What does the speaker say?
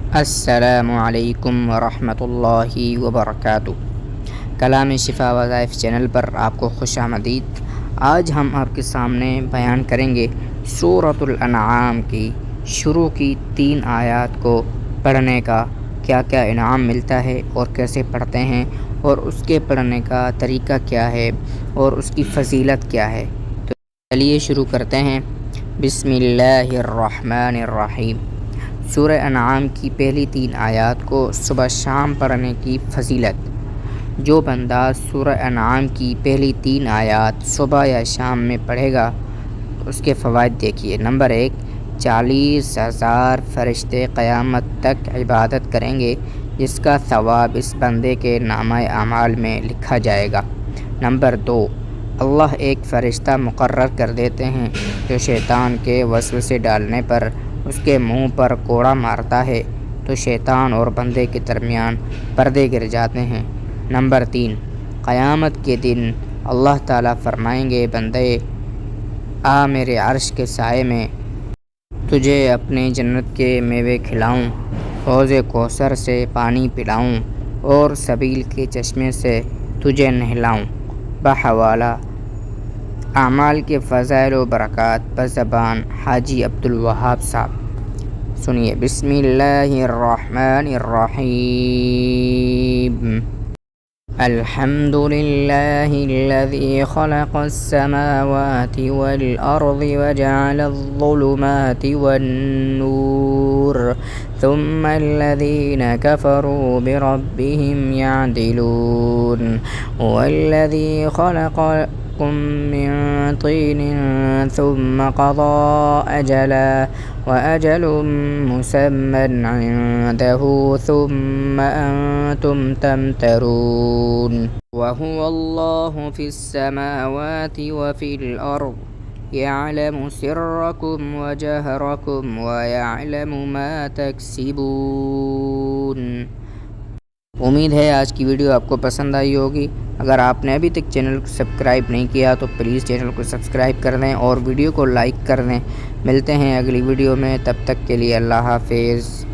अस्सलामु अलैकुम वरहमतुल्लाहि वबरकातुहू। कलाम शिफा वज़ाइफ चैनल पर आपको खुशामदीद। आज हम आपके सामने बयान करेंगे सूरतुल अनआम की शुरू की 3 आयत को पढ़ने का क्या क्या इनाम मिलता है और कैसे पढ़ते हैं और उसके पढ़ने का तरीका क्या है और उसकी फ़जीलत क्या है। तो चलिए शुरू करते हैं। बिस्मिल्लाहिर्रहमानिर्रहीम। सूरह अनआम की पहली 3 आयत को सुबह शाम पढ़ने की फ़जीलत। जो बंदा सूरह अनआम की पहली 3 आयत सुबह या शाम में पढ़ेगा उसके फ़वाइद देखिए। नंबर 1, 40,000 फ़रिश्ते क़यामत तक इबादत करेंगे जिसका सवाब इस बंदे के नामा अमाल में लिखा जाएगा। नंबर 2, अल्लाह एक फ़रिश्ता मुकर्रर कर देते हैं जो शैतान के वसवसे डालने पर उसके मुंह पर कोड़ा मारता है तो शैतान और बंदे के दरमियान पर्दे गिर जाते हैं। नंबर 3, क़यामत के दिन अल्लाह ताला फरमाएंगे, बंदे आ मेरे अर्श के साए में, तुझे अपने जन्नत के मेवे खिलाऊं, हौज़े कौसर से पानी पिलाऊं और सबील के चश्मे से तुझे नहलाऊं। बहवाला आमाल के फ़ज़ाइल व बरक़ात बज़बान हाजी अब्दुल वहाब साहब। सुनिए। बिस्मिल्लाहिर्रहमानिर्रहीम। अल्हम्दुलिल्लाहिल्लज़ी ख़लक़स्समावाति वल अर्ज़ि वजअलज़्ज़ुलुमाति वन्नूर सुम्मल्लज़ीना कफ़रू बिरब्बिहिम यअदिलून हुवल्लज़ी ख़लक़कुम मिन तीनिन सुम्मा क़ज़ा अजला वअजलुम मुसम्मन इंदहु सुम्मा अंतुम तमतरून वहुवल्लाहु फिस्समावाति वफ़िल अर्ज़ यअलमु सिर्रकुम वजहरकुम वयअलमु मा तक्सिबून। उम्मीद है आज की वीडियो आपको पसंद आई होगी। अगर आपने अभी तक चैनल को सब्सक्राइब नहीं किया तो प्लीज़ चैनल को सब्सक्राइब कर दें और वीडियो को लाइक कर दें। मिलते हैं अगली वीडियो में, तब तक के लिए अल्लाह हाफ़िज़।